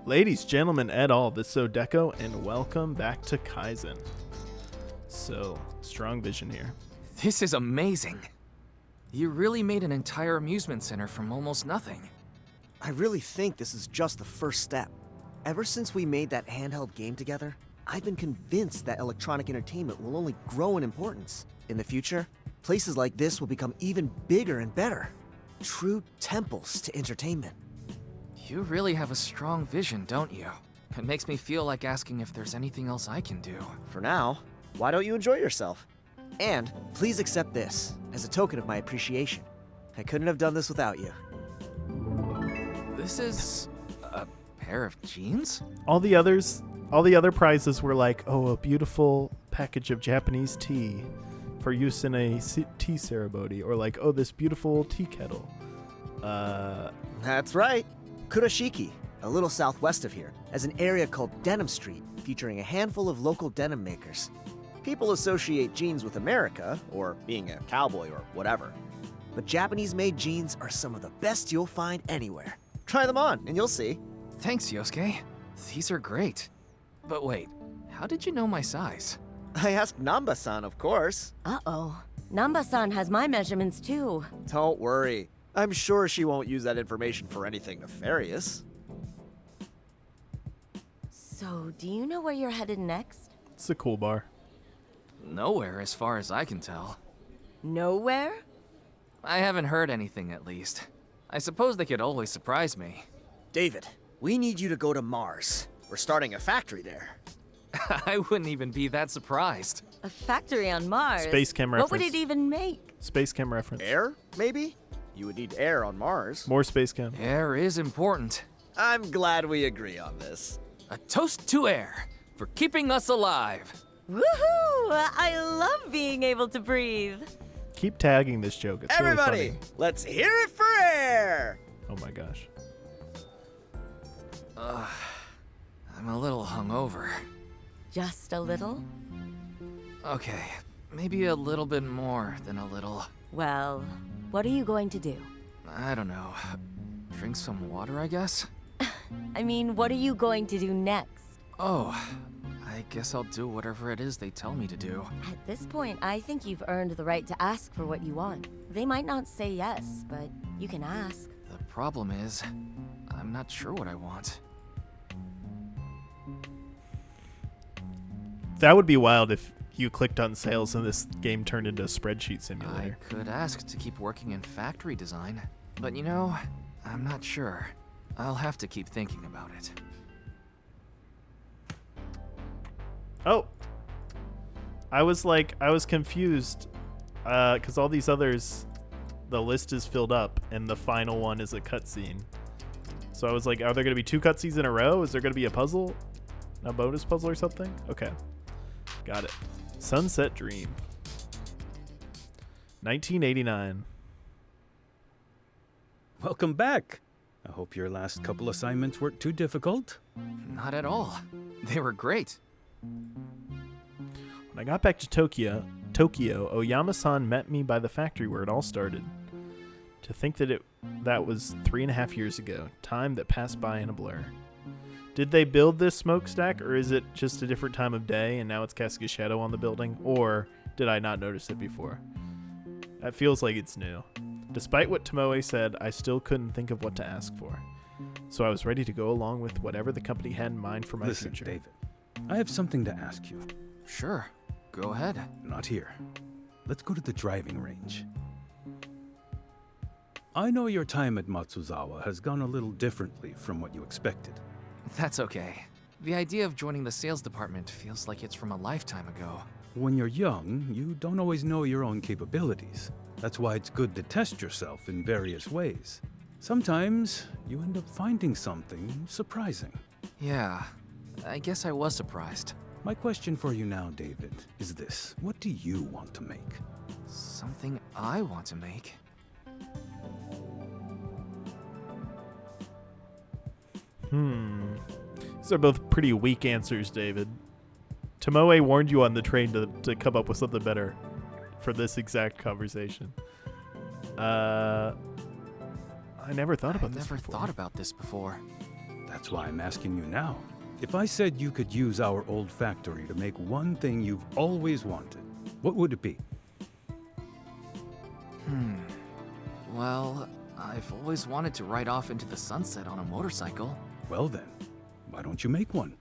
Ladies, gentlemen, et al., this is Deco, and welcome back to Kaizen. So, strong vision here. This is amazing. You really made an entire amusement center from almost nothing. I really think this is just the first step. Ever since we made that handheld game together, I've been convinced that electronic entertainment will only grow in importance. In the future, places like this will become even bigger and better. True temples to entertainment. You really have a strong vision, don't you? It makes me feel like asking if there's anything else I can do. For now, why don't you enjoy yourself? And please accept this as a token of my appreciation. I couldn't have done this without you. This is a pair of jeans? All the other prizes were like, oh, a beautiful package of Japanese tea for use in a tea ceremony, or like, oh, this beautiful tea kettle. That's right. Kurashiki, a little southwest of here, has an area called Denim Street, featuring a handful of local denim makers. People associate jeans with America, or being a cowboy or whatever. But Japanese-made jeans are some of the best you'll find anywhere. Try them on, and you'll see. Thanks, Yosuke. These are great. But wait, how did you know my size? I asked Namba-san, of course. Uh-oh. Namba-san has my measurements too. Don't worry. I'm sure she won't use that information for anything nefarious. So, do you know where you're headed next? It's a cool bar. Nowhere, as far as I can tell. Nowhere? I haven't heard anything, at least. I suppose they could always surprise me. David, we need you to go to Mars. We're starting a factory there. I wouldn't even be that surprised. A factory on Mars? Space Chem What would reference. it even make? Space Chem reference. Air, maybe? You would need air on Mars. More Space Chem. Air is important. I'm glad we agree on this. A toast to air for keeping us alive. Woohoo! I love being able to breathe. Keep tagging this joke. It's Everybody, really funny. let's hear it for air! Oh my gosh. I'm a little hungover. Just a little? Okay, maybe a little bit more than a little. Well, what are you going to do? I don't know. Drink some water, I guess? I mean, what are you going to do next? Oh, I guess I'll do whatever it is they tell me to do. At this point, I think you've earned the right to ask for what you want. They might not say yes, but you can ask. The problem is, I'm not sure what I want. That would be wild if you clicked on sales and this game turned into a spreadsheet simulator. I could ask to keep working in factory design, but you know, I'm not sure. I'll have to keep thinking about it. Oh. I was confused because all these others, the list is filled up and the final one is a cutscene. So I was like, are there going to be 2 cutscenes in a row? Is there going to be a puzzle? A bonus puzzle or something? Okay. Got it. Sunset Dream. 1989. Welcome back. I hope your last couple assignments weren't too difficult. Not at all. They were great. When I got back to Tokyo, Oyama-san met me by the factory where it all started. To think that was 3.5 years ago, time that passed by in a blur. Did they build this smokestack, or is it just a different time of day and now it's casting a shadow on the building? Or did I not notice it before? That feels like it's new. Despite what Tomoe said, I still couldn't think of what to ask for. So I was ready to go along with whatever the company had in mind for my Listen, future. David, I have something to ask you. Sure, go ahead. Not here. Let's go to the driving range. I know your time at Matsuzawa has gone a little differently from what you expected. That's okay. The idea of joining the sales department feels like it's from a lifetime ago. When you're young, you don't always know your own capabilities. That's why it's good to test yourself in various ways. Sometimes you end up finding something surprising. Yeah, I guess I was surprised. My question for you now, David, is this. What do you want to make? Something I want to make. These are both pretty weak answers, David. Tomoe warned you on the train to come up with something better for this exact conversation. I never thought about this before. Thought about this before. That's why I'm asking you now. If I said you could use our old factory to make one thing you've always wanted, what would it be? Well, I've always wanted to ride off into the sunset on a motorcycle. Well then, why don't you make one?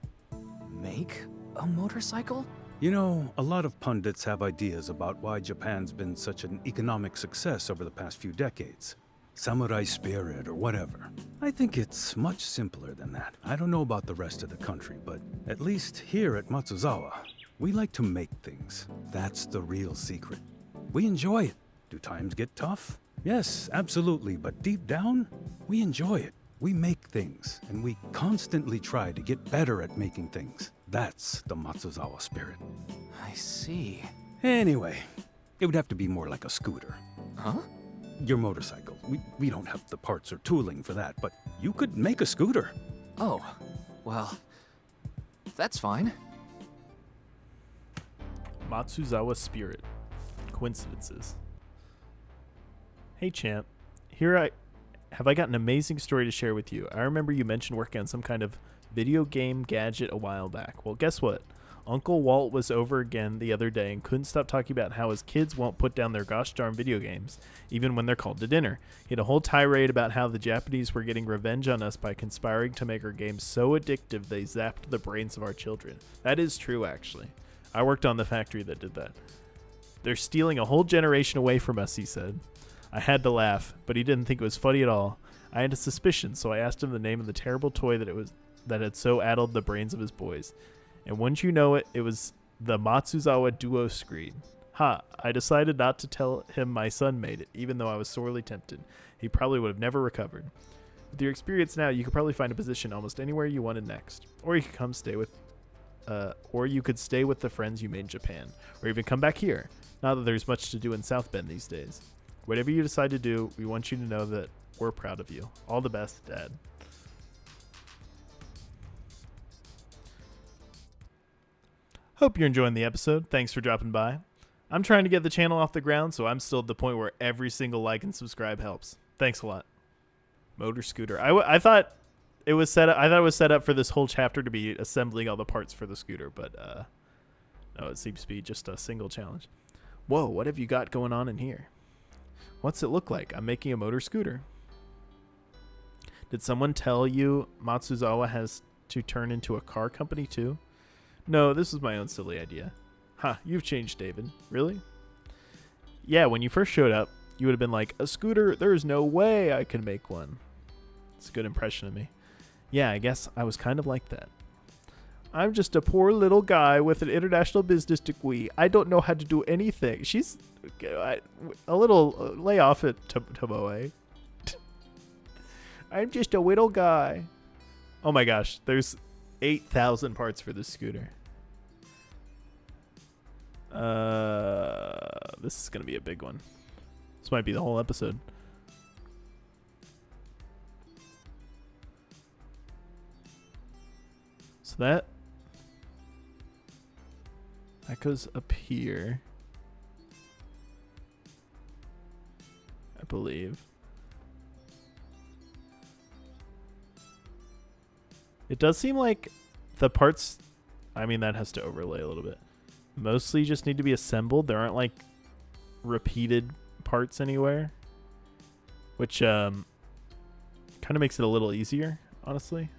Make a motorcycle? You know, a lot of pundits have ideas about why Japan's been such an economic success over the past few decades. Samurai spirit or whatever. I think it's much simpler than that. I don't know about the rest of the country, but at least here at Matsuzawa, we like to make things. That's the real secret. We enjoy it. Do times get tough? Yes, absolutely, but deep down, we enjoy it. We make things, and we constantly try to get better at making things. That's the Matsuzawa spirit. I see. Anyway, it would have to be more like a scooter. Huh? Your motorcycle. We don't have the parts or tooling for that, but you could make a scooter. Oh, well, that's fine. Matsuzawa spirit. Coincidences. Hey champ, have I got an amazing story to share with you. I remember you mentioned working on some kind of video game gadget a while back. Well, guess what? Uncle Walt was over again the other day and couldn't stop talking about how his kids won't put down their gosh darn video games, even when they're called to dinner. He had a whole tirade about how the Japanese were getting revenge on us by conspiring to make our games so addictive they zapped the brains of our children. That is true, actually. I worked on the factory that did that. They're stealing a whole generation away from us, he said. I had to laugh, but he didn't think it was funny at all. I had a suspicion, so I asked him the name of the terrible toy that had so addled the brains of his boys. And wouldn't you know it, it was the Matsuzawa Duo screen. I decided not to tell him my son made it, even though I was sorely tempted. He probably would have never recovered. With your experience now, you could probably find a position almost anywhere you wanted next. Or you could stay with the friends you made in Japan. Or even come back here. Not that there's much to do in South Bend these days. Whatever you decide to do, we want you to know that we're proud of you. All the best, Dad. Hope you're enjoying the episode. Thanks for dropping by. I'm trying to get the channel off the ground, so I'm still at the point where every single like and subscribe helps. Thanks a lot. Motor scooter. I thought it was set up. I thought it was set up for this whole chapter to be assembling all the parts for the scooter, but no, it seems to be just a single challenge. Whoa, what have you got going on in here? What's it look like? I'm making a motor scooter. Did someone tell you Matsuzawa has to turn into a car company too? No, this was my own silly idea. You've changed, David. Really? Yeah, when you first showed up, you would have been like, a scooter? There's no way I can make one. It's a good impression of me. Yeah, I guess I was kind of like that. I'm just a poor little guy with an international business degree. I don't know how to do anything. She's a little layoff at Tomoe. I'm just a little guy. Oh my gosh, there's 8,000 parts for this scooter. This is gonna be a big one. This might be the whole episode. So that goes up here, I believe. It does seem like the parts, I mean, that has to overlay a little bit. Mostly just need to be assembled. There aren't like repeated parts anywhere, which kind of makes it a little easier, honestly.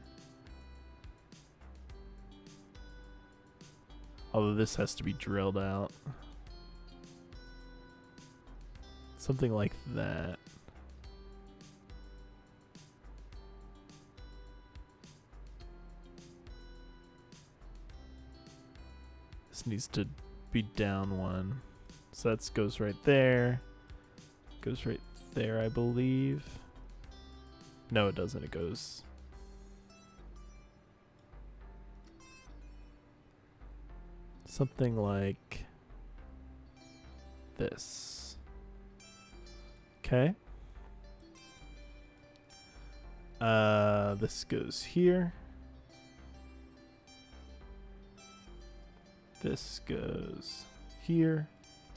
Although this has to be drilled out. Something like that. This needs to be down one. So that goes right there. Goes right there, I believe. No, it doesn't. It goes... something like this. Okay. This goes here. This goes here.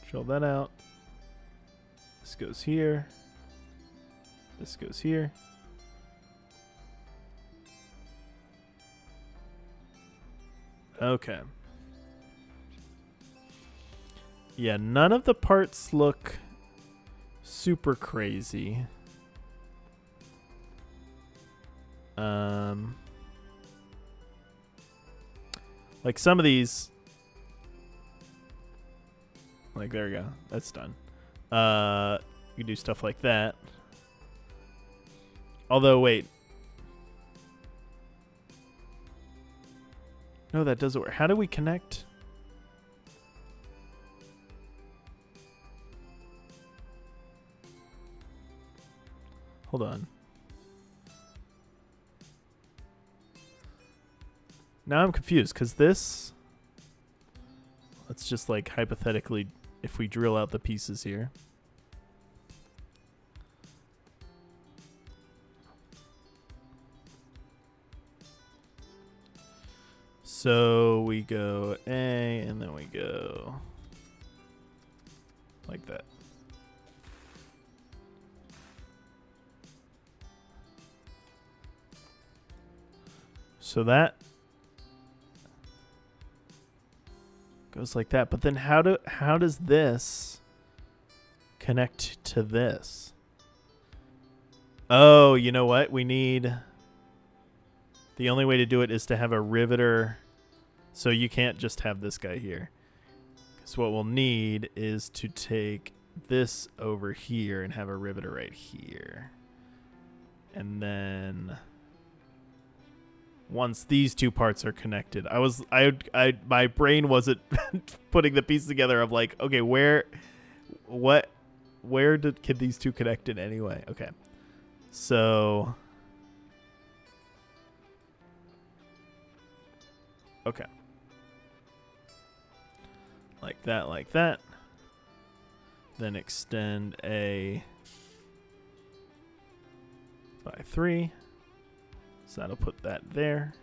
Drill that out. This goes here. This goes here. Okay. Yeah, none of the parts look super crazy. Like some of these, like there we go. That's done. You can do stuff like that. Although, wait. No, that doesn't work. How do we connect? Hold on. Now I'm confused because this, let's just like hypothetically, if we drill out the pieces here. So we go A and then we go like that. So that goes like that. But then how does this connect to this? Oh, you know what? We need, the only way to do it is to have a riveter. So you can't just have this guy here. Because what we'll need is to take this over here and have a riveter right here. And then once these two parts are connected, my brain wasn't putting the pieces together of like, okay, where can these two connect in anyway? Okay. So okay. Like that. Then extend A by 3. So that'll put that there.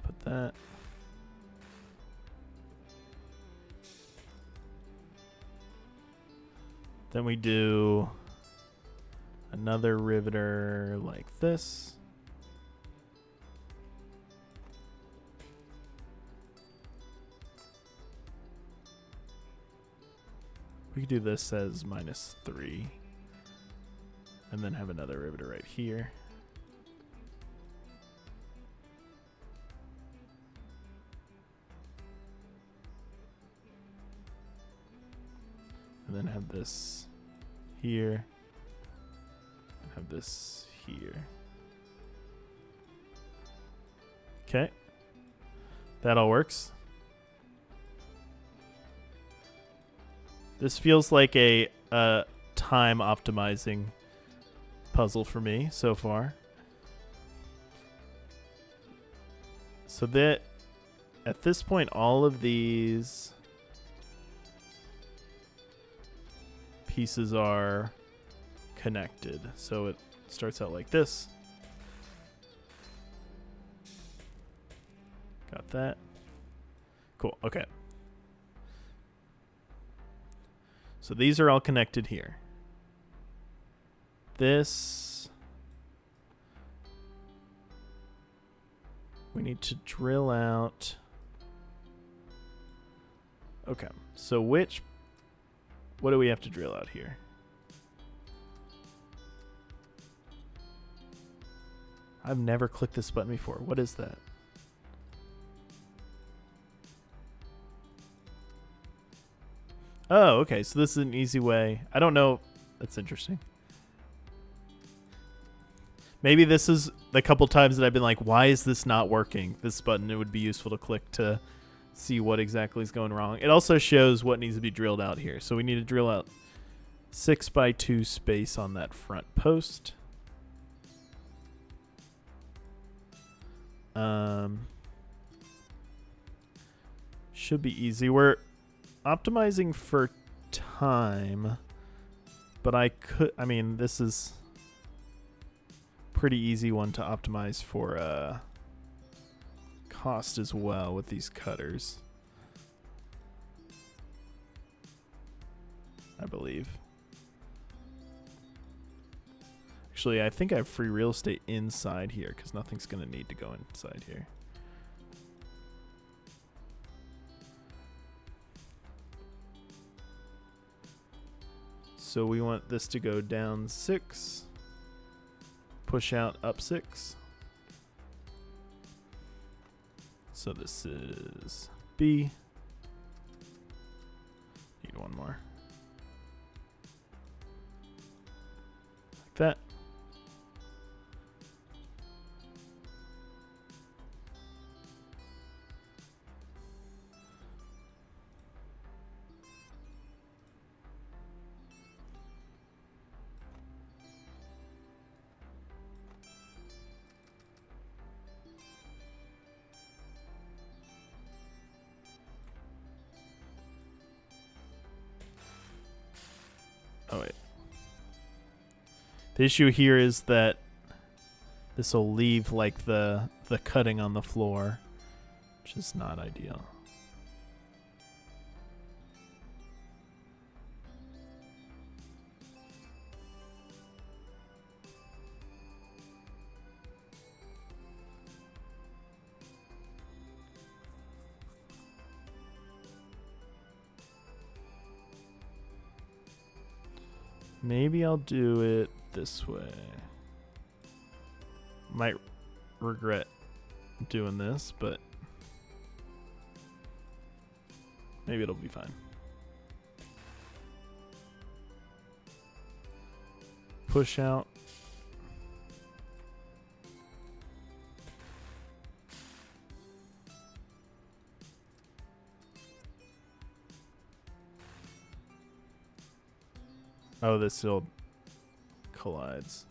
Put that. Then we do another riveter like this. We could do this as -3. And then have another riveter right here. And then have this here. And have this here. Okay. That all works. This feels like a time optimizing puzzle for me so far. So that at this point, all of these pieces are connected. So it starts out like this. Got that. Cool. Okay. So these are all connected here. This, we need to drill out. Okay, so what do we have to drill out here? I've never clicked this button before. What is that? Oh, okay, so this is an easy way. I don't know. That's interesting. Maybe this is the couple times that I've been like, why is this not working? This button, it would be useful to click to see what exactly is going wrong. It also shows what needs to be drilled out here. So we need to drill out 6x2 space on that front post. Should be easy. We're optimizing for time, but I mean, this is pretty easy one to optimize for cost as well with these cutters, I believe. Actually, I think I have free real estate inside here because nothing's going to need to go inside here. So we want this to go down 6, push out up 6. So this is B. Need one more. Like that. Oh, wait. The issue here is that this will leave like the cutting on the floor, which is not ideal. Maybe I'll do it this way. Might regret doing this, but maybe it'll be fine. Push out. Oh, this still collides.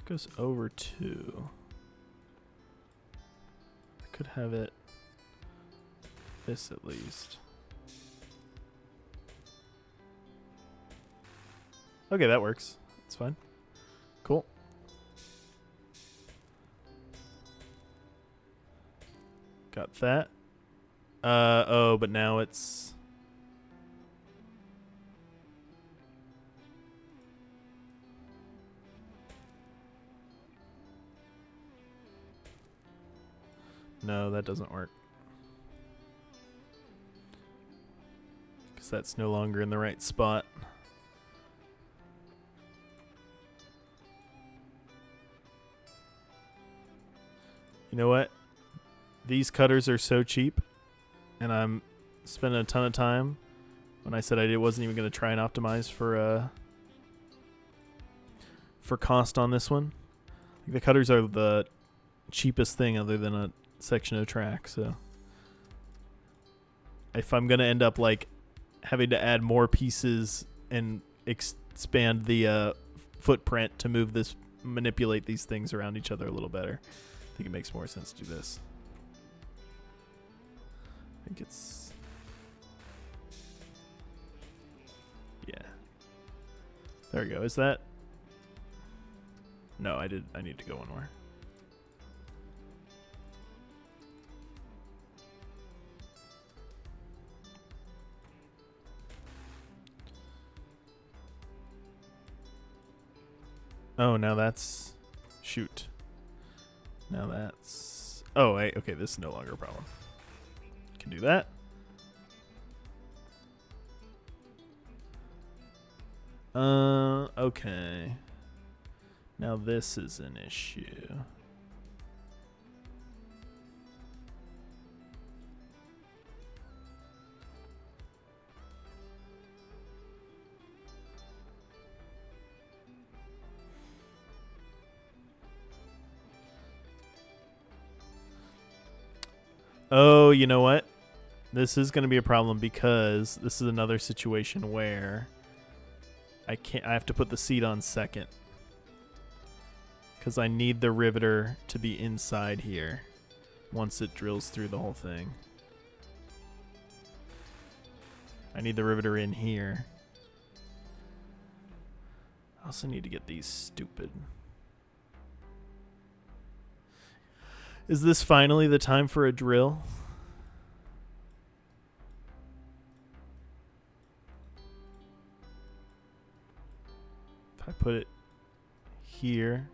It goes over 2. Could have it this at least. Okay, that works. It's fine. Cool. Got that. Oh, but now it's no, that doesn't work. Because that's no longer in the right spot. You know what? These cutters are so cheap, and I'm spending a ton of time. When I said I wasn't even going to try and optimize for cost on this one. The cutters are the cheapest thing other than a section of track, so if I'm gonna end up like having to add more pieces and expand the footprint to manipulate these things around each other a little better, I think it makes more sense to do this. I think it's there we go. Is that no, I need to go one more. Oh, now that's... Shoot. Now that's... Oh, wait. Okay, this is no longer a problem. Can do that. Okay. Now this is an issue. Oh, you know what? This is going to be a problem because this is another situation where I have to put the seat on second. Because I need the riveter to be inside here once it drills through the whole thing. I need the riveter in here. I also need to get these stupid. Is this finally the time for a drill? If I put it here.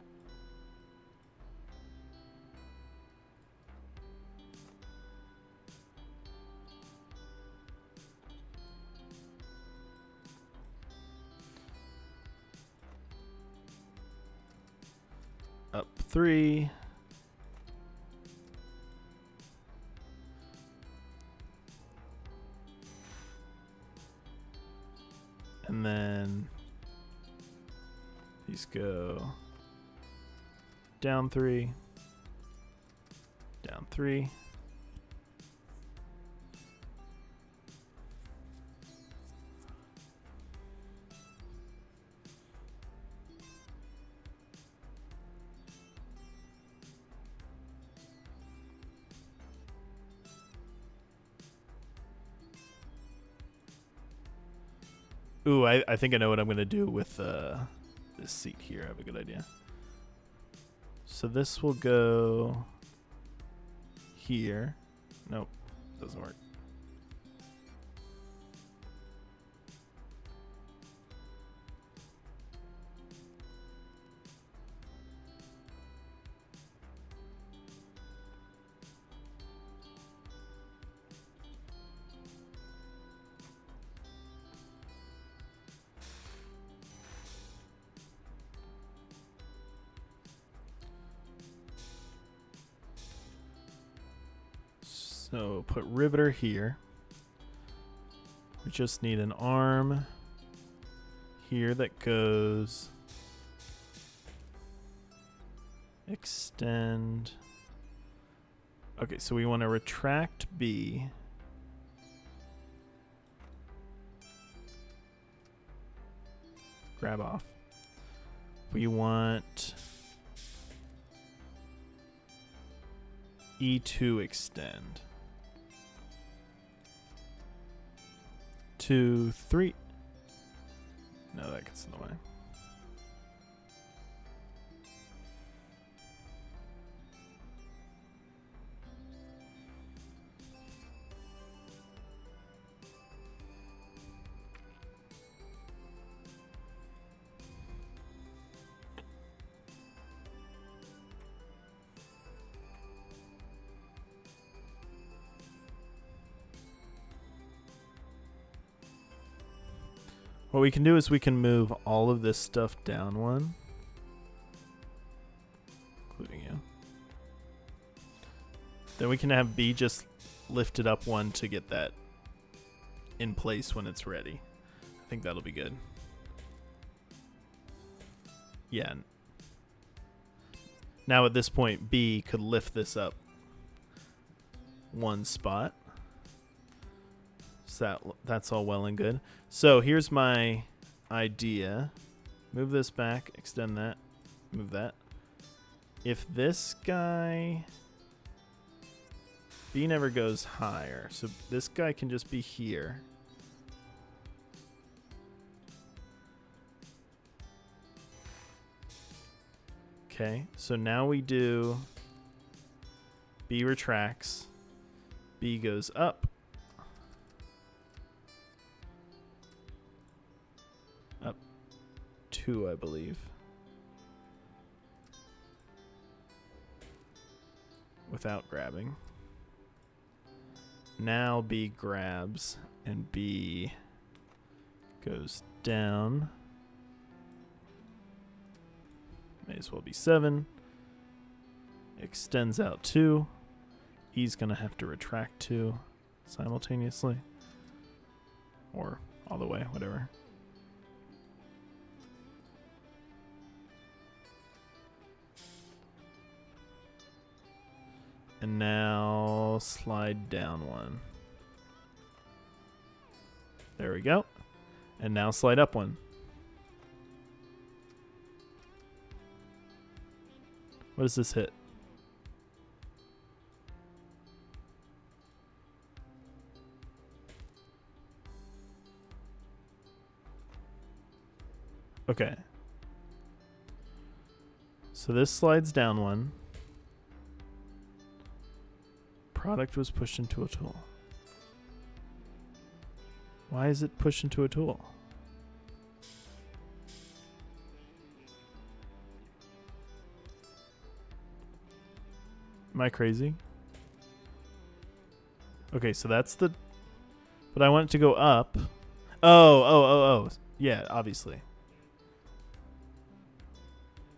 Up 3. And then these go down 3, down 3. Ooh, I think I know what I'm going to do with this seat here. I have a good idea. So this will go here. Nope, doesn't work. So put riveter here. We just need an arm here that goes extend. Okay, so we want to retract B. Grab off. We want E2 extend. 2, 3. No, that gets in the way. What we can do is we can move all of this stuff down one, including you. Then we can have B just lift it up one to get that in place when it's ready. I think that'll be good. Yeah. Now at this point, B could lift this up one spot. So that's all well and good. So here's my idea. Move this back, extend that, move that. If this guy... B never goes higher, so this guy can just be here. Okay, so now we do B retracts, B goes up. Up 2, I believe. Without grabbing. Now B grabs and B goes down. May as well be 7. Extends out 2. E's going to have to retract 2 simultaneously. Or all the way, whatever. And now slide down one. There we go. And now slide up one. What does this hit? Okay. So this slides down one. Product was pushed into a tool. Why is it pushed into a tool? Am I crazy? Okay, so that's the... But I want it to go up. Oh. Yeah, obviously.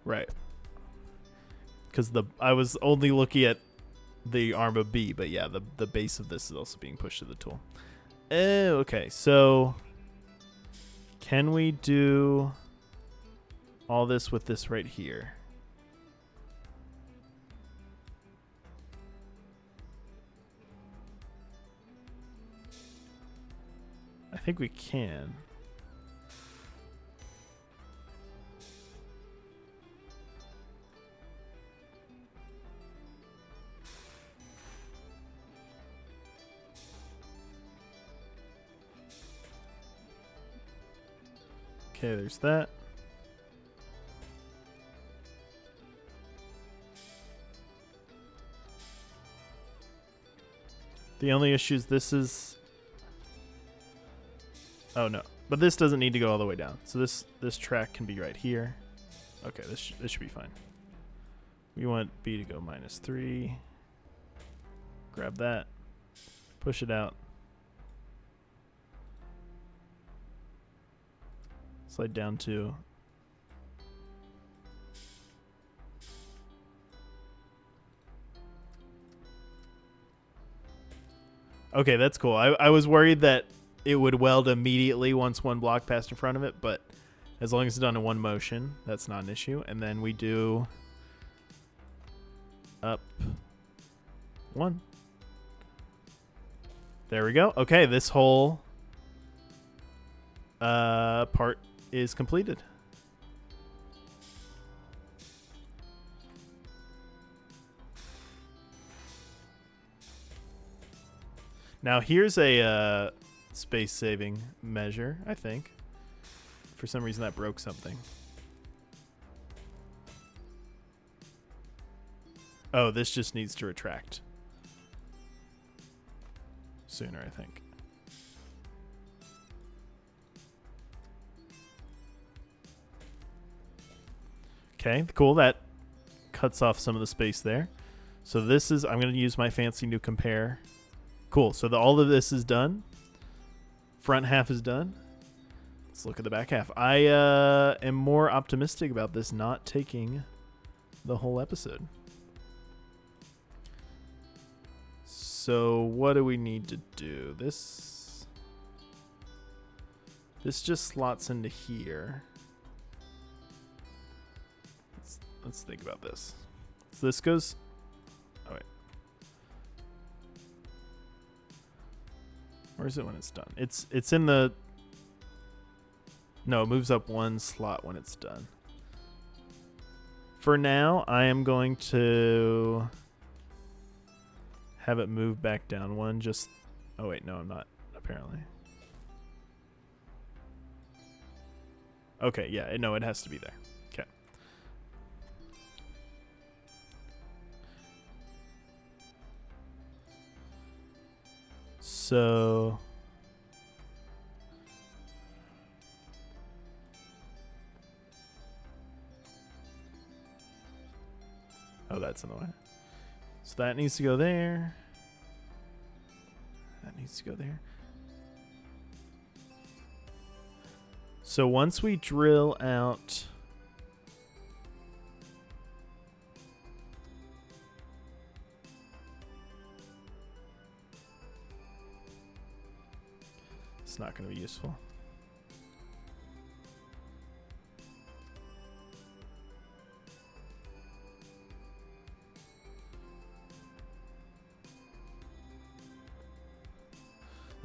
Right. Because I was only looking at the arm of B, but yeah, the base of this is also being pushed to the tool. Oh, okay, so can we do all this with this right here? I think we can. Okay, there's that. The only issue is this is... Oh, no. But this doesn't need to go all the way down. So this track can be right here. Okay, this should be fine. We want B to go -3. Grab that. Push it out. Slide down 2. Okay, that's cool. I was worried that it would weld immediately once one block passed in front of it, but as long as it's done in one motion, that's not an issue. And then we do up 1. There we go. Okay, this whole part is completed. Now here's a space saving measure, I think. For some reason that broke something. Oh, this just needs to retract sooner, I think. Okay, cool. That cuts off some of the space there. So this is, I'm going to use my fancy new compare. Cool. So all of this is done. Front half is done. Let's look at the back half. I am more optimistic about this not taking the whole episode. So what do we need to do? This just slots into here. Let's think about this. So this goes... Oh, wait. Where is it when it's done? It's in the... No, it moves up one slot when it's done. For now, I am going to have it move back down one. Just... Oh, wait. No, I'm not, apparently. Okay, yeah. No, it has to be there. Okay. So... Oh, that's in the way. So that needs to go there. That needs to go there. So once we drill out... It's not going to be useful.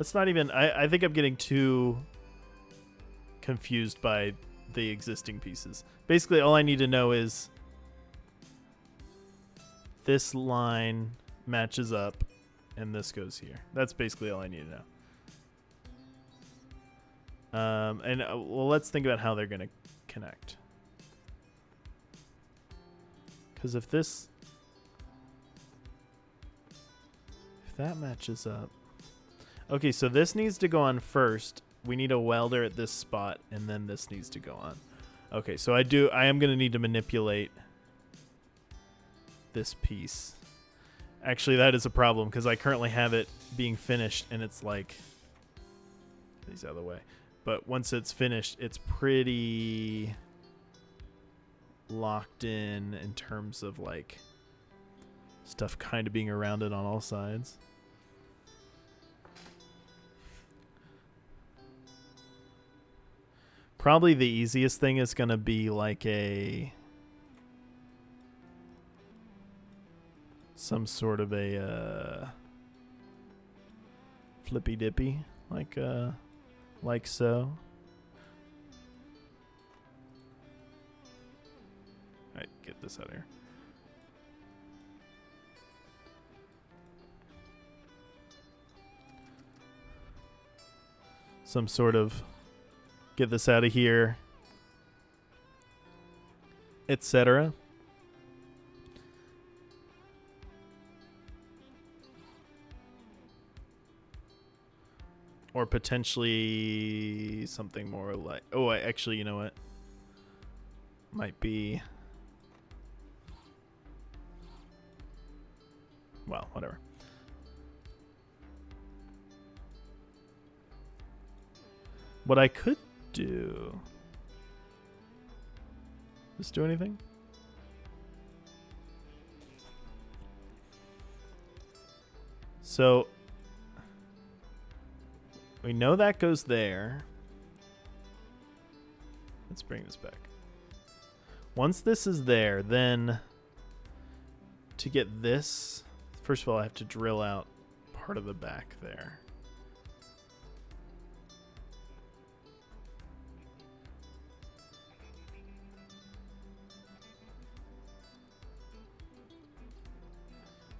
Let's not even... I think I'm getting too confused by the existing pieces. Basically, all I need to know is this line matches up and this goes here. That's basically all I need to know. Well, let's think about how they're going to connect. Because if that matches up... Okay, so this needs to go on first. We need a welder at this spot, and then this needs to go on. Okay, so I am going to need to manipulate this piece. Actually, that is a problem, because I currently have it being finished, and it's like... These out of the way. But once it's finished, it's pretty locked in terms of, like, stuff kind of being around it on all sides. Probably the easiest thing is going to be like some sort of a flippy dippy, like so. Alright, get this out of here. Some sort of get this out of here, etc. Or potentially something more like... Oh, actually, you know what? Might be... Well, whatever. What I could do... Does this do anything? So... We know that goes there. Let's bring this back. Once this is there, then to get this, first of all, I have to drill out part of the back there.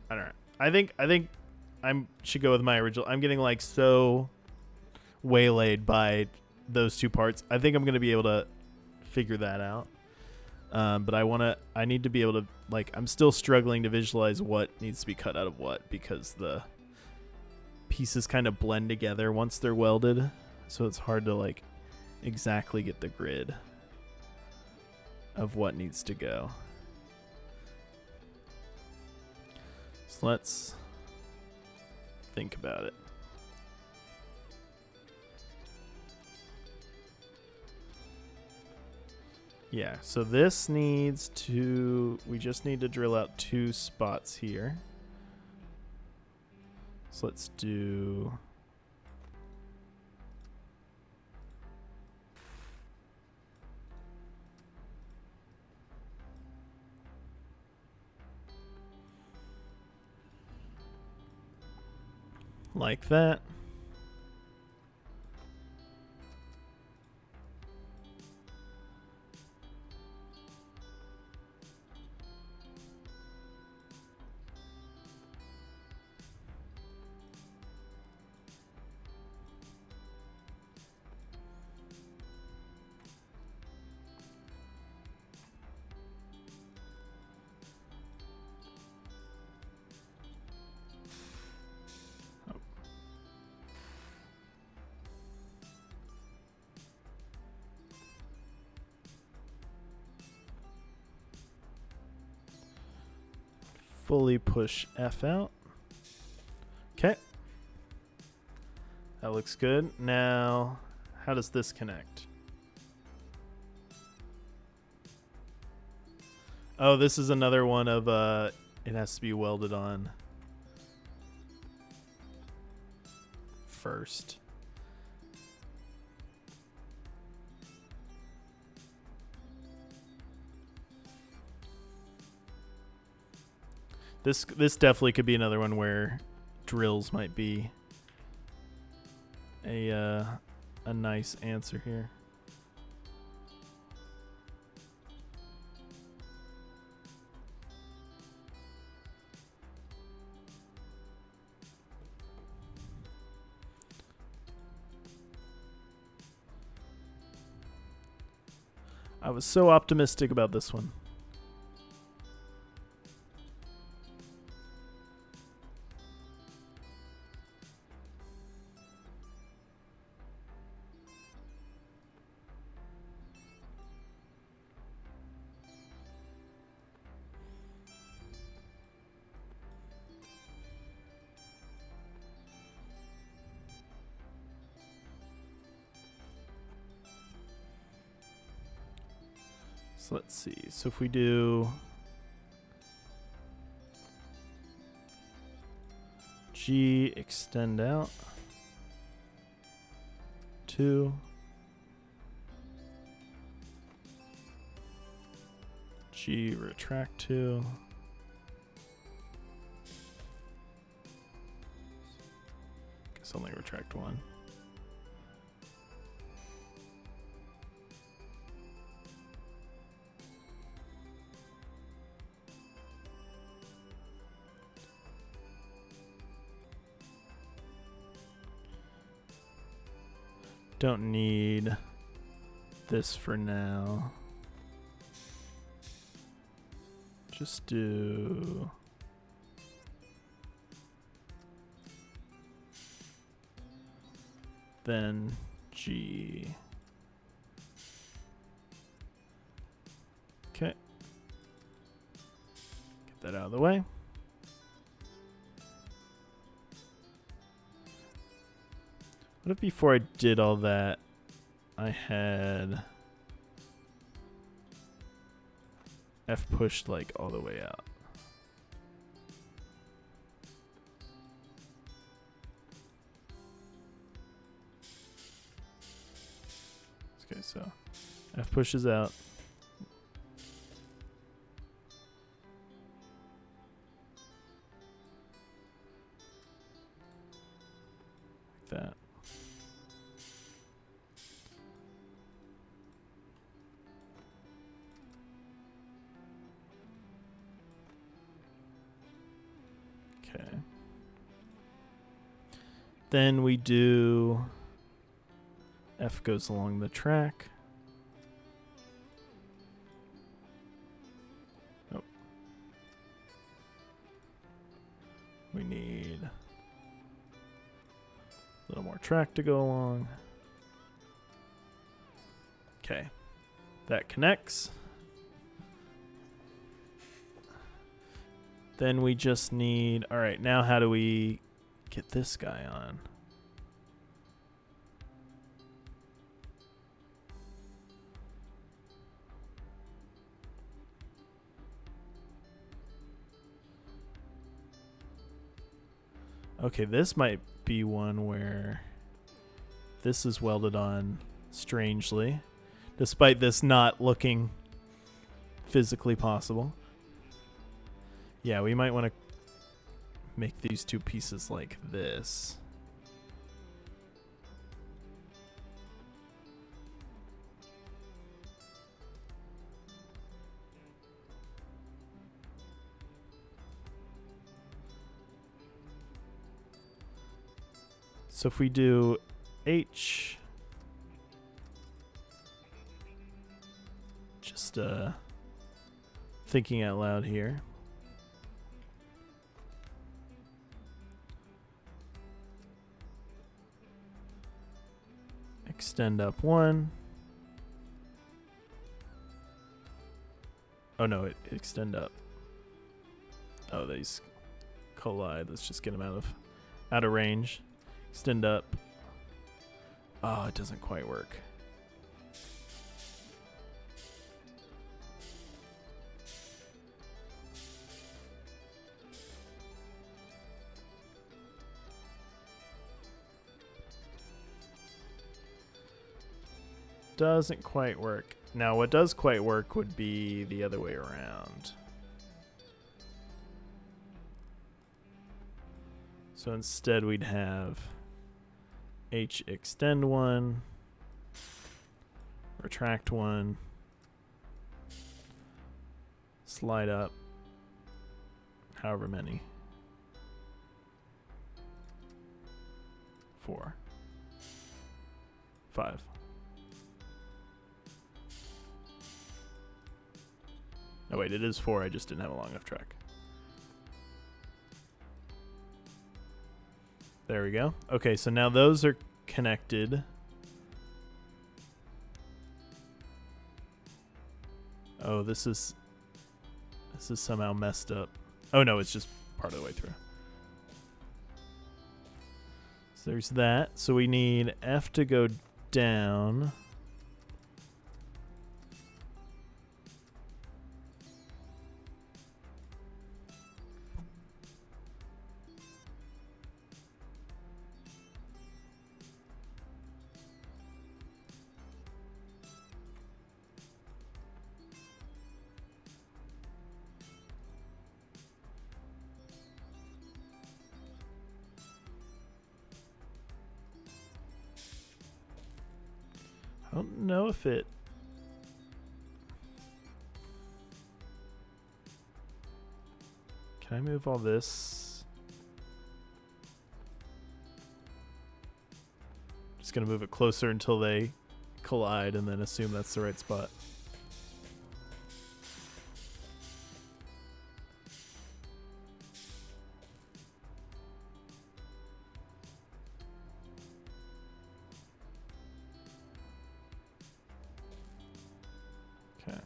I don't know. I think I should go with my original. I'm getting like so waylaid by those two parts. I think I'm going to be able to figure that out. But I need to be able to, like, I'm still struggling to visualize what needs to be cut out of what, because the pieces kind of blend together once they're welded. So it's hard to, like, exactly get the grid of what needs to go. So let's think about it. Yeah, so this needs to... We just need to drill out 2 spots here. So let's do... like that. Fully push F out. Okay. That looks good. Now, how does this connect? Oh, this is another one of, it has to be welded on first. This definitely could be another one where drills might be a nice answer here. I was so optimistic about this one. So let's see. So if we do G extend out 2 G retract 2 guess only retract 1. Don't need this for now. Just do then G. Okay. Get that out of the way. What if before I did all that, I had F pushed like all the way out? Okay, so F pushes out. Like that. Okay. Then we do F goes along the track. Nope. We need a little more track to go along. Okay. That connects. Then we just need... All right, now how do we get this guy on? Okay, this might be one where this is welded on strangely, despite this not looking physically possible. Yeah, we might want to make these two pieces like this. So if we do H, just thinking out loud here. Extend up 1. Oh no, it extend up. Oh, these collide. Let's just get them out of range. Extend up. Oh, it doesn't quite work. Doesn't quite work. Now, what does quite work would be the other way around. So instead we'd have H extend one, retract one, slide up, however many. 4, 5. Oh wait, it is 4. I just didn't have a long enough track. There we go. Okay, so now those are connected. Oh, this is somehow messed up. Oh no, it's just part of the way through. So there's that. So we need F to go down. I don't know if it... Can I move all this? Just gonna move it closer until they collide and then assume that's the right spot. Okay.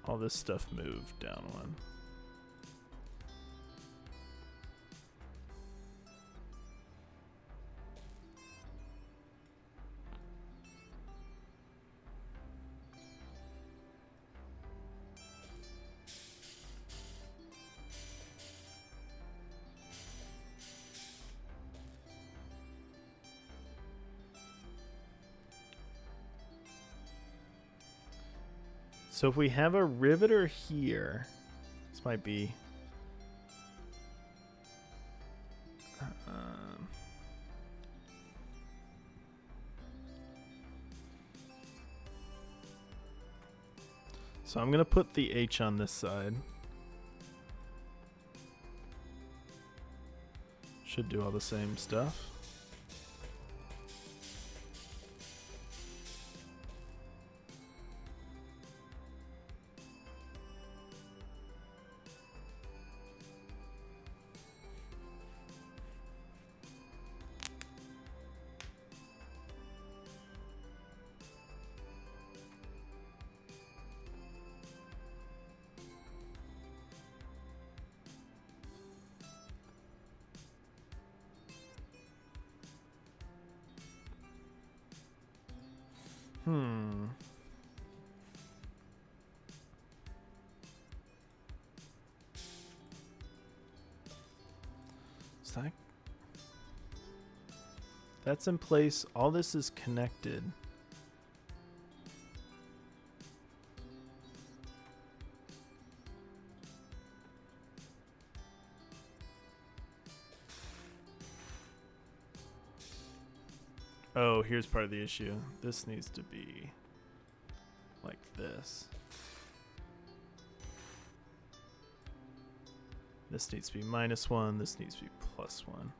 All this stuff moved down one. So if we have a riveter here, this might be... so I'm going to put the H on this side. Should do all the same stuff. So that's in place. All this is connected. Oh, here's part of the issue. This needs to be like this. This needs to be -1. This needs to be +1.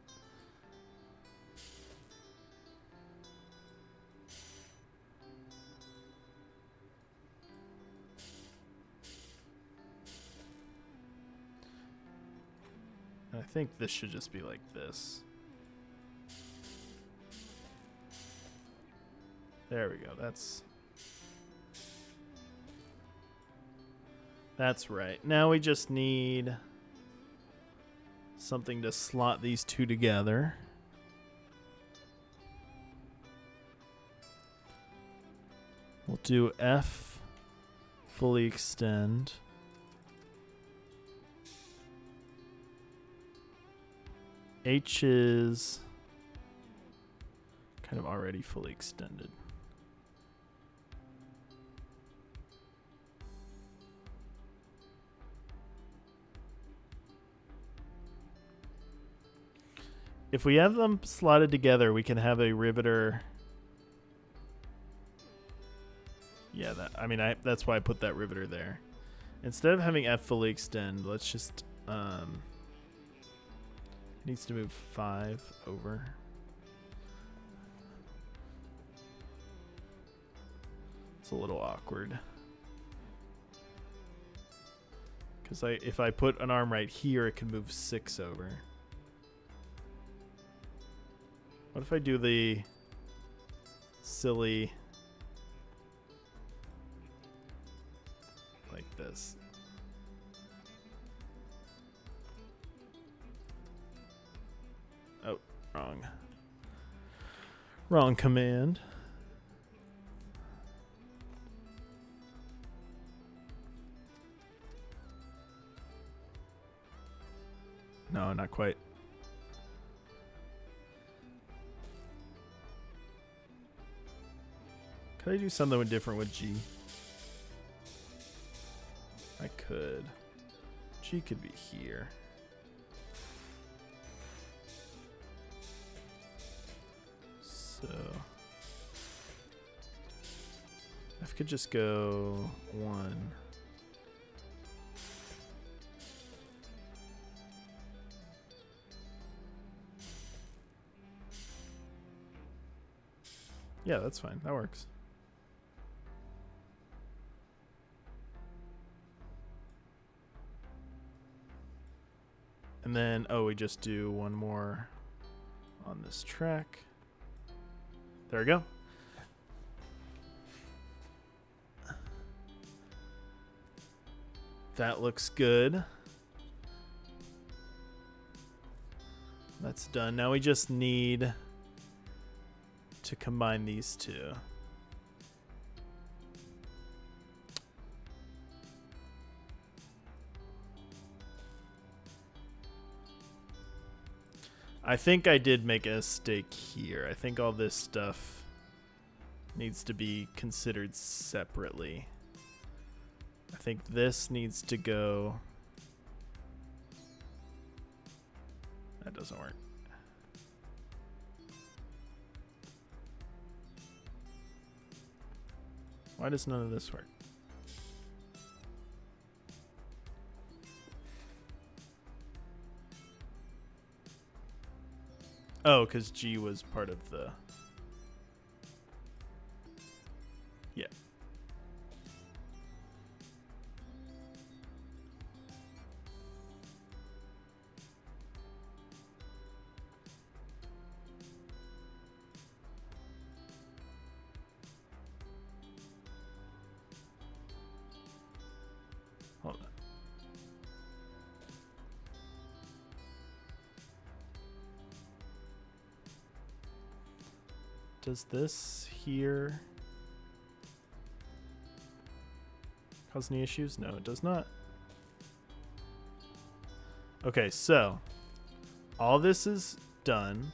I think this should just be like this. There we go. That's right. Now we just need something to slot these two together. We'll do F, fully extend. H is kind of already fully extended. if we have them slotted together, we can have a riveter. Yeah, that's why I put that riveter there. Instead of having F fully extend, let's just needs to move 5 over. It's a little awkward. Because if I put an arm right here, it can move 6 over. What if I do the silly like this? Oh, wrong. Wrong command. No, not quite. Could I do something different with G? I could. G could be here. So F could just go 1. Yeah, that's fine. That works. And then, we just do one more on this track. There we go. That looks good. That's done. Now we just need to combine these two. I think I did make a mistake here. I think all this stuff needs to be considered separately. I think this needs to go. That doesn't work. Why does none of this work? Oh, because G was part of the... Yeah. Hold on. Does this here cause any issues? No, it does not. Okay, so all this is done.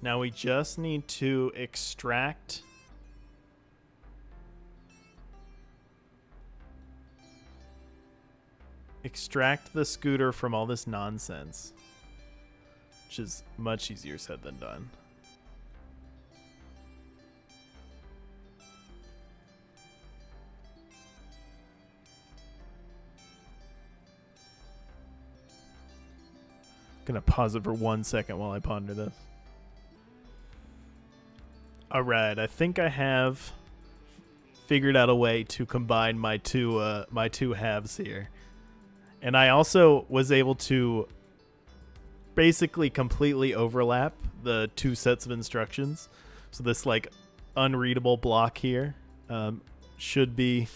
Now we just need to extract the scooter from all this nonsense, which is much easier said than done. Gonna pause it for 1 second while I ponder this. All right, I think I have figured out a way to combine my two halves here. And I also was able to basically completely overlap the two sets of instructions. So this like unreadable block here should be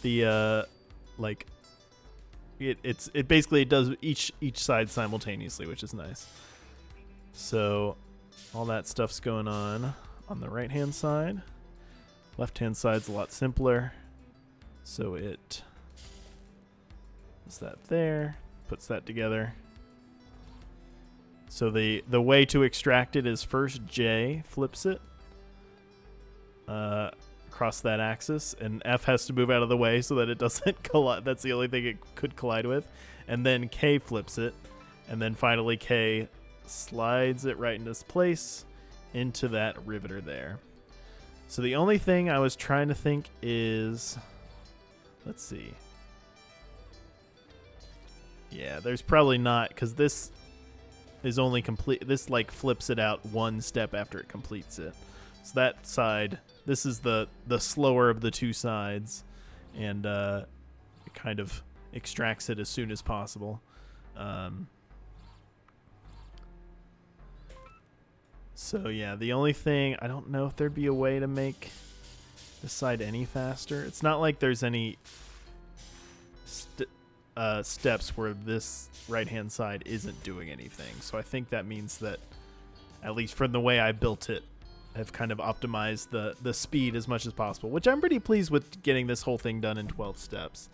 the it basically does each side simultaneously, which is nice. So all that stuff's going on the right hand side. Left hand side's a lot simpler. So it is that there, puts that together. So the way to extract it is first J flips it across that axis, and F has to move out of the way so that it doesn't collide. That's the only thing it could collide with. And then K flips it, and then finally K slides it right into its place into that riveter there. So the only thing I was trying to think is, let's see. Yeah, there's probably not, because this is only complete. This like flips it out one step after it completes it. So that side, this is the slower of the two sides, and it kind of extracts it as soon as possible. So yeah, the only thing, I don't know if there'd be a way to make this side any faster. It's not like there's any steps where this right-hand side isn't doing anything. So I think that means that, at least from the way I built it, I've kind of optimized the speed as much as possible, which I'm pretty pleased with getting this whole thing done in 12 steps.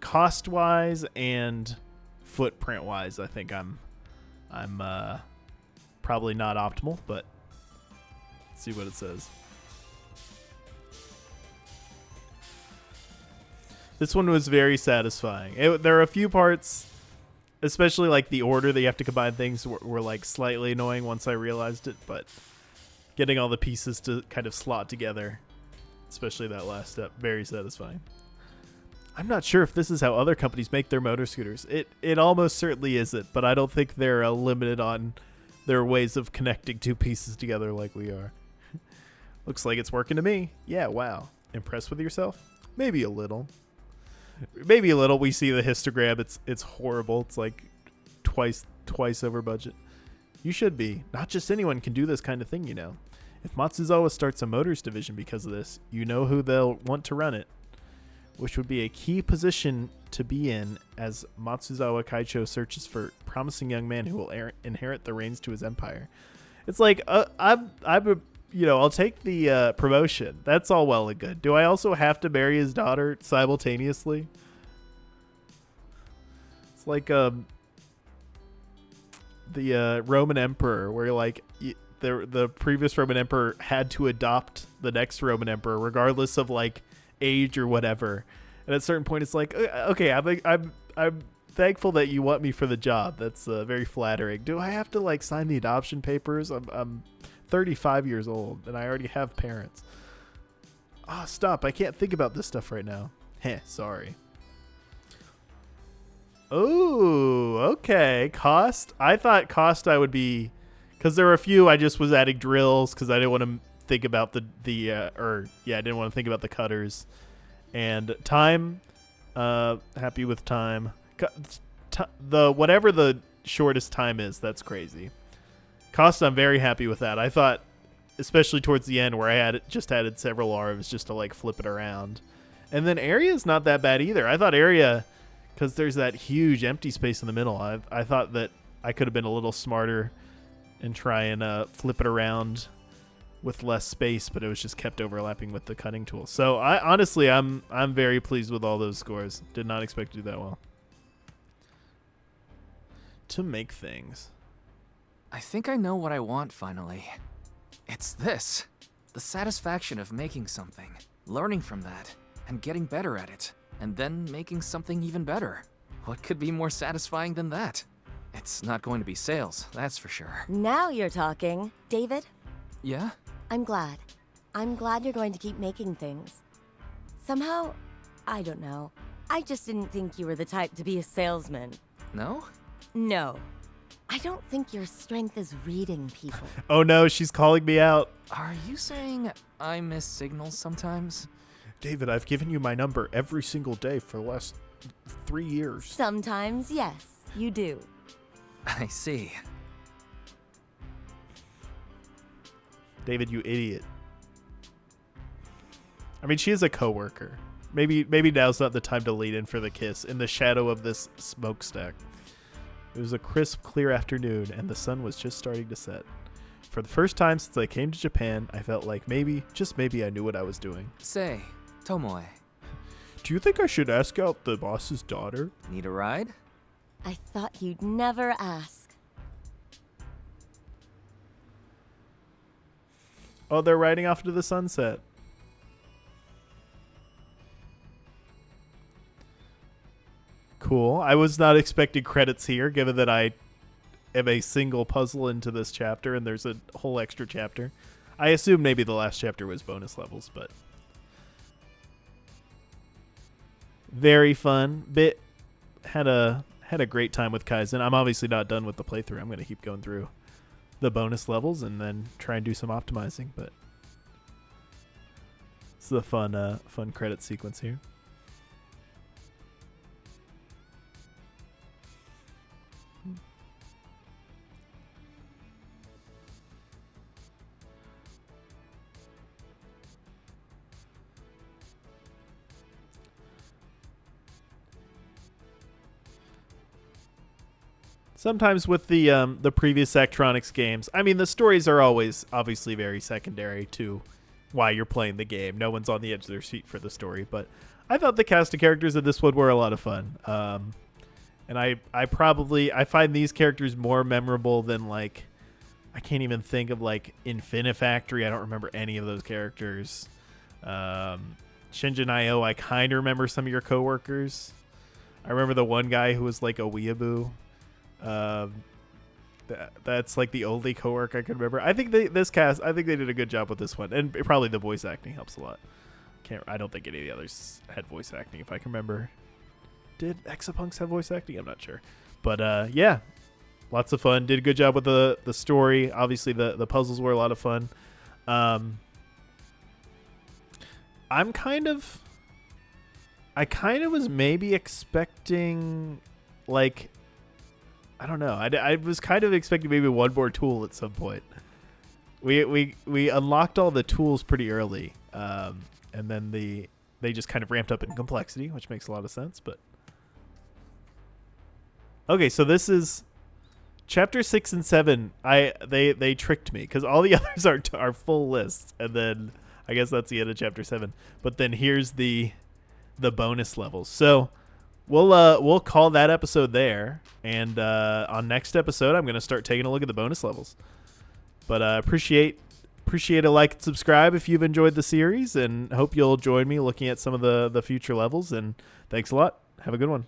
Cost-wise and footprint-wise, I think I'm probably not optimal, but let's see what it says. This one was very satisfying. There are a few parts, especially like the order that you have to combine things, were like slightly annoying once I realized it, but getting all the pieces to kind of slot together, especially that last step, very satisfying. I'm not sure if this is how other companies make their motor scooters. It almost certainly isn't, but I don't think they're limited on their ways of connecting two pieces together like we are. Looks like it's working to me. Yeah, wow. Impressed with yourself? Maybe a little. Maybe a little. We see the histogram. It's horrible. It's like twice over budget. You should be. Not just anyone can do this kind of thing, you know. If Matsuzawa starts a motors division because of this, you know who they'll want to run it, which would be a key position to be in as Matsuzawa Kaicho searches for promising young man who will inherit the reins to his empire. It's like, I'll take the promotion. That's all well and good. Do I also have to marry his daughter simultaneously? It's like the Roman emperor, where like the previous Roman emperor had to adopt the next Roman emperor, regardless of like age or whatever. And at a certain point, it's like, okay, I'm thankful that you want me for the job. That's very flattering. Do I have to like sign the adoption papers? I'm 35 years old and I already have parents. Stop. I can't think about this stuff right now. Sorry. Oh, okay. Cost. I thought cost I would be, because there were a few I just was adding drills because I didn't want to think about I didn't want to think about the cutters. And time, happy with time. Whatever the shortest time is, that's crazy. Cost, I'm very happy with that. I thought, especially towards the end where I just added several arms just to like flip it around. And then area is not that bad either. I thought area, because there's that huge empty space in the middle, I thought that I could have been a little smarter and try and flip it around with less space, but it was just kept overlapping with the cutting tool. So I'm very pleased with all those scores. Did not expect to do that well. To make things. I think I know what I want finally. It's this. The satisfaction of making something, learning from that, and getting better at it, and then making something even better. What could be more satisfying than that? It's not going to be sales, that's for sure. Now you're talking. David? Yeah? I'm glad. I'm glad you're going to keep making things. Somehow, I don't know. I just didn't think you were the type to be a salesman. No? No. I don't think your strength is reading people. Oh no, she's calling me out. Are you saying I miss signals sometimes? David, I've given you my number every single day for the last 3 years. Sometimes, yes, you do. I see. David, you idiot. I mean, she is a coworker. Maybe now's not the time to lean in for the kiss in the shadow of this smokestack. It was a crisp, clear afternoon, and the sun was just starting to set. For the first time since I came to Japan, I felt like maybe, just maybe, I knew what I was doing. Say, Tomoe. Do you think I should ask out the boss's daughter? Need a ride? I thought you'd never ask. Oh, they're riding off into the sunset. normal. I was not expecting credits here, given that I am a single puzzle into this chapter, and there's a whole extra chapter. I assume maybe the last chapter was bonus levels, but very fun. Had a great time with Kaizen. I'm obviously not done with the playthrough. I'm going to keep going through the bonus levels and then try and do some optimizing, but it's a fun credit sequence here. Sometimes with the previous Zachtronics games, I mean, the stories are always obviously very secondary to why you're playing the game. No one's on the edge of their seat for the story, but I thought the cast of characters in this one were a lot of fun. And I find these characters more memorable than, like, I can't even think of, like, Infinifactory. I don't remember any of those characters. Shinjin IO, I kind of remember some of your coworkers. I remember the one guy who was like a weeaboo. That's like the only coworker I can remember. I think this cast, I think they did a good job with this one, and probably the voice acting helps a lot. I don't think any of the others had voice acting, if I can remember. Did Exapunks have voice acting? I'm not sure, but yeah, lots of fun. Did a good job with the story. Obviously, the puzzles were a lot of fun. I kind of was maybe expecting, like, I don't know. I was kind of expecting maybe one more tool at some point. We unlocked all the tools pretty early, and then they just kind of ramped up in complexity, which makes a lot of sense. But okay, so this is chapter 6 and 7. They tricked me because all the others are full lists, and then I guess that's the end of chapter 7. But then here's the bonus levels. So we'll call that episode there, and on next episode I'm going to start taking a look at the bonus levels. But appreciate a like and subscribe if you've enjoyed the series, and hope you'll join me looking at some of the future levels. And thanks a lot. Have a good one.